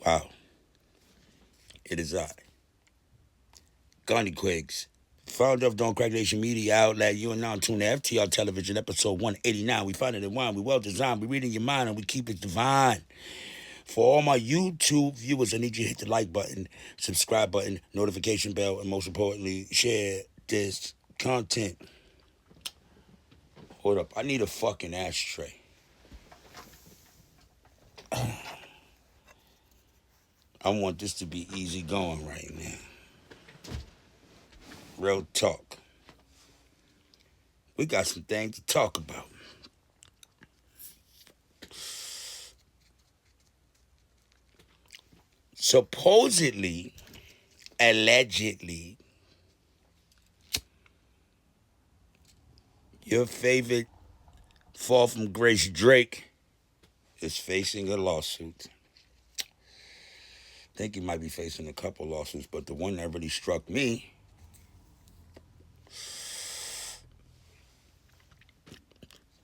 Wow. It is I, Gandhi Quiggs, founder of Don't Crack Nation Media Outlet. You are now tuned to F.T.R. Television, episode 189. We find it in wine. We well designed. We read in your mind and we keep it divine. For all my YouTube viewers, I need you to hit the like button, subscribe button, notification bell, and most importantly, share this content. Hold up. I need a fucking ashtray. I want this to be easy going right now. Real talk. We got some things to talk about. Supposedly, allegedly, your favorite Fall from Grace Drake is facing a lawsuit. I think he might be facing a couple lawsuits, but the one that really struck me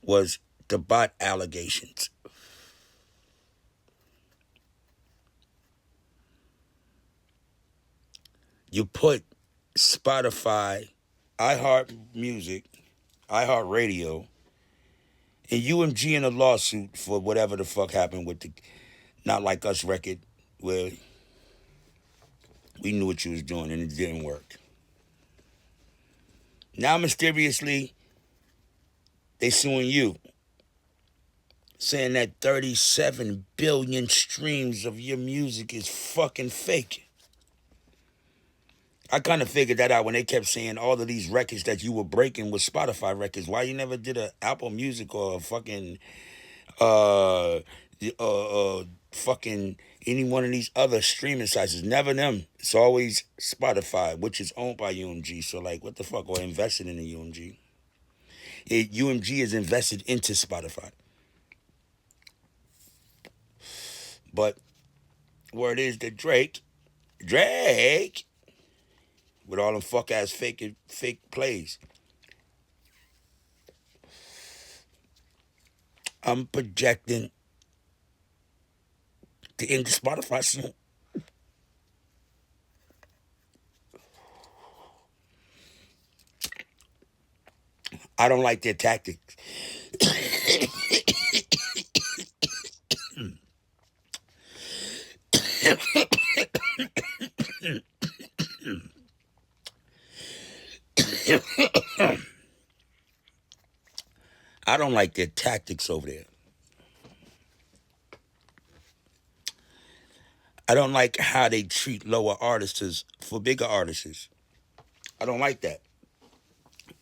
was the bot allegations. You put Spotify, iHeartMusic, iHeartRadio, and UMG in a lawsuit for whatever the fuck happened with the Not Like Us record, where we knew what you was doing and it didn't work. Now mysteriously, they suing you, saying that 37 billion streams of your music is fucking fake. I kind of figured that out when they kept saying all of these records that you were breaking with Spotify records. Why you never did a Apple Music or a fucking fucking any one of these other streaming sites? It's never them. It's always Spotify, which is owned by UMG. So like, what the fuck? Or invested in the UMG. UMG is invested into Spotify. But word is that Drake, with all them fuck ass fake plays, I'm projecting to end Spotify soon. I don't like their tactics. I don't like their tactics over there. I don't like how they treat lower artists for bigger artists. I don't like that.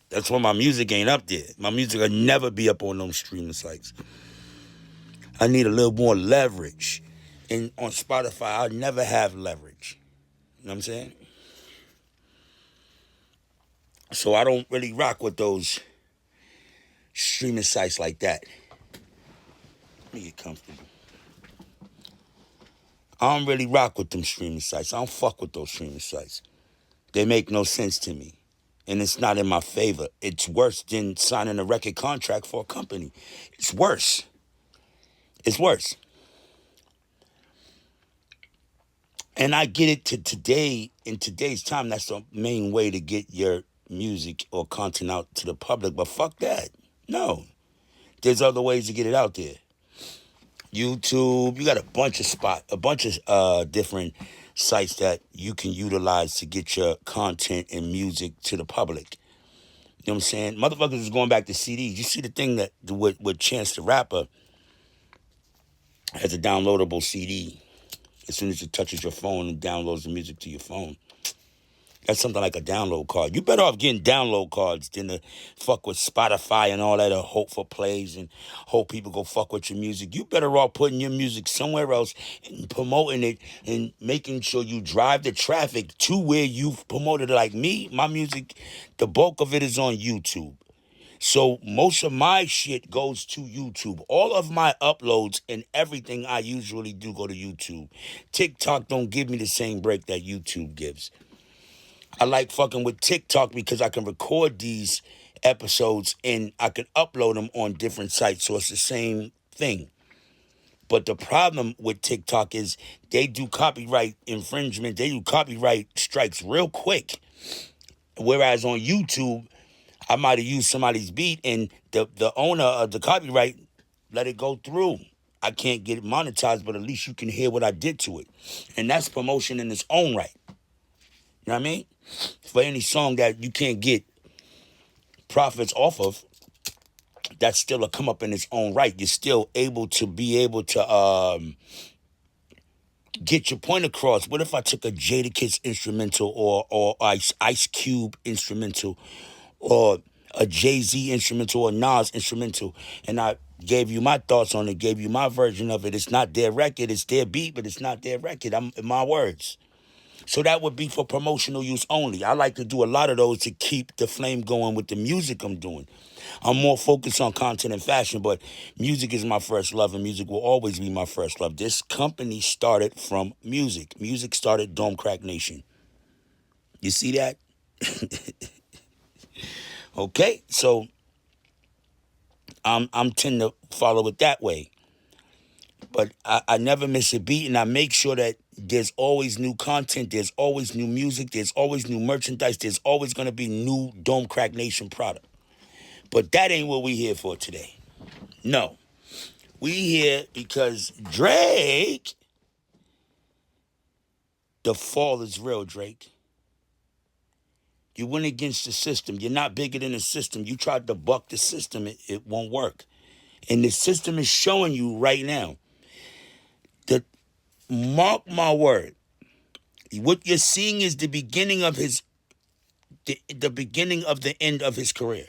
That's why my music ain't up there. My music will never be up on those streaming sites. I need a little more leverage. And on Spotify, I'll never have leverage. You know what I'm saying? So I don't really rock with those streaming sites like that. Let me get comfortable. I don't really rock with them streaming sites. I don't fuck with those streaming sites. They make no sense to me. And it's not in my favor. It's worse than signing a record contract for a company. It's worse. It's worse. And I get it to today, in today's time, that's the main way to get your music or content out to the public. But fuck that. No. There's other ways to get it out there. YouTube, you got a bunch of different sites that you can utilize to get your content and music to the public. You know what I'm saying? Motherfuckers is going back to CDs. You see the thing that with Chance the Rapper has a downloadable CD. As soon as it touches your phone and downloads the music to your phone. That's something like a download card. You better off getting download cards than to fuck with Spotify and all that, or hope for plays and hope people go fuck with your music. You better off putting your music somewhere else and promoting it and making sure you drive the traffic to where you've promoted it. Like me, my music, the bulk of it is on YouTube. So most of my shit goes to YouTube. All of my uploads and everything I usually do go to YouTube. TikTok don't give me the same break that YouTube gives. I like fucking with TikTok because I can record these episodes and I can upload them on different sites. So it's the same thing. But the problem with TikTok is they do copyright infringement. They do copyright strikes real quick. Whereas on YouTube, I might have used somebody's beat and the owner of the copyright let it go through. I can't get it monetized, but at least you can hear what I did to it. And that's promotion in its own right. You know what I mean? For any song that you can't get profits off of, that's still a come up in its own right. You're still able to get your point across. What if I took a Jadakiss instrumental or Ice Cube instrumental or a Jay-Z instrumental or Nas instrumental, and I gave you my thoughts on it, gave you my version of it. It's not their record, it's their beat, but it's not their record. I'm in my words. So that would be for promotional use only. I like to do a lot of those to keep the flame going with the music I'm doing. I'm more focused on content and fashion, but music is my first love, and music will always be my first love. This company started from music. Music started Dome Crack Nation. You see that? Okay, so I'm tend to follow it that way. But I never miss a beat, and I make sure that there's always new content, there's always new music, there's always new merchandise, there's always going to be new Dome Crack Nation product. But that ain't what we here for today. No. We here because Drake, the fall is real, Drake. You went against the system. You're not bigger than the system. You tried to buck the system. It won't work. And the system is showing you right now that, mark my word, what you're seeing is the beginning of the beginning of the end of his career.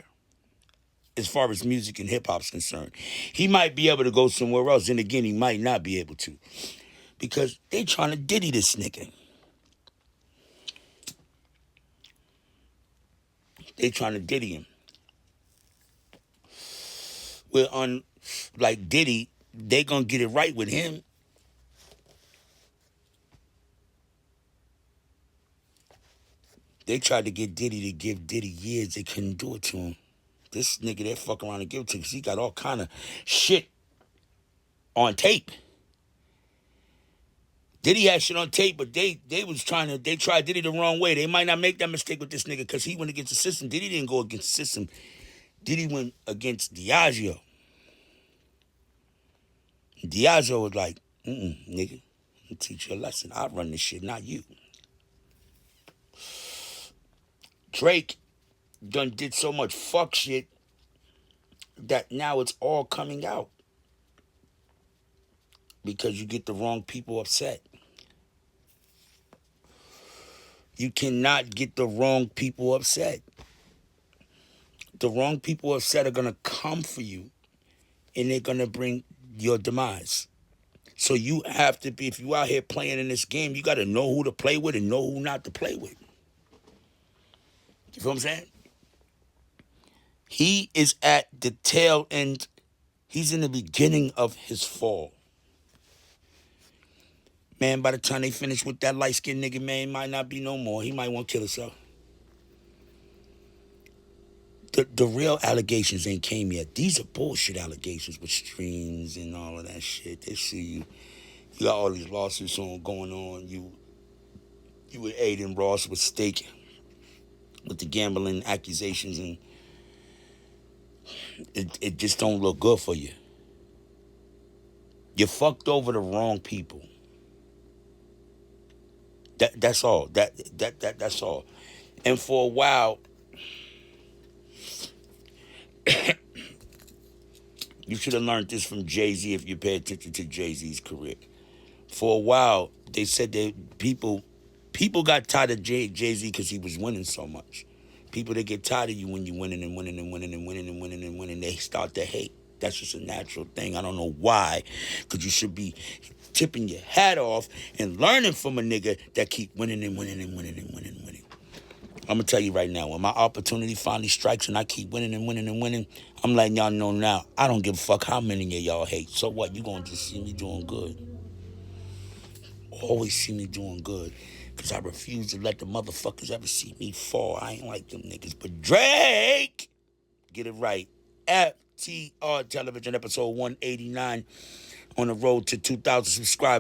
As far as music and hip hop's concerned, he might be able to go somewhere else, and again, he might not be able to, because they trying to diddy this nigga. They trying to diddy him. We're on, like Diddy, they gonna get it right with him. They tried to get Diddy to give Diddy years. They couldn't do it to him. This nigga, they fuck around and give it to him because he got all kind of shit on tape. Diddy had shit on tape, but they tried Diddy the wrong way. They might not make that mistake with this nigga because he went against the system. Diddy didn't go against the system. Diddy went against Diageo. Diageo was like, nigga, I'll teach you a lesson. I run this shit, not you. Drake done did so much fuck shit that now it's all coming out because you get the wrong people upset. You cannot get the wrong people upset. The wrong people upset are going to come for you, and they're going to bring your demise. So you have to be, if you out here playing in this game, you got to know who to play with and know who not to play with. You feel what I'm saying? He is at the tail end. He's in the beginning of his fall. Man, by the time they finish with that light-skinned nigga, man, he might not be no more. He might want to kill himself. The real allegations ain't came yet. These are bullshit allegations with streams and all of that shit. They see you. You got all these lawsuits going on. You with Aiden Ross with Stake with the gambling accusations, and it just don't look good for you. You fucked over the wrong people. That's all. That's all. And for a while, you should have learned this from Jay-Z if you pay attention to Jay-Z's career. For a while, they said that people got tired of Jay-Z because he was winning so much. People that get tired of you when you're winning and winning and winning and winning and winning and winning, they start to hate. That's just a natural thing. I don't know why, because you should be tipping your hat off and learning from a nigga that keep winning and winning and winning and winning and winning. I'm going to tell you right now, when my opportunity finally strikes and I keep winning and winning and winning, I'm letting y'all know now, I don't give a fuck how many of y'all hate. So what? You going to just see me doing good. Always see me doing good. Because I refuse to let the motherfuckers ever see me fall. I ain't like them niggas. But Drake, get it right. F.T.R. Television, episode 189. on the road to 2,000 subscribers.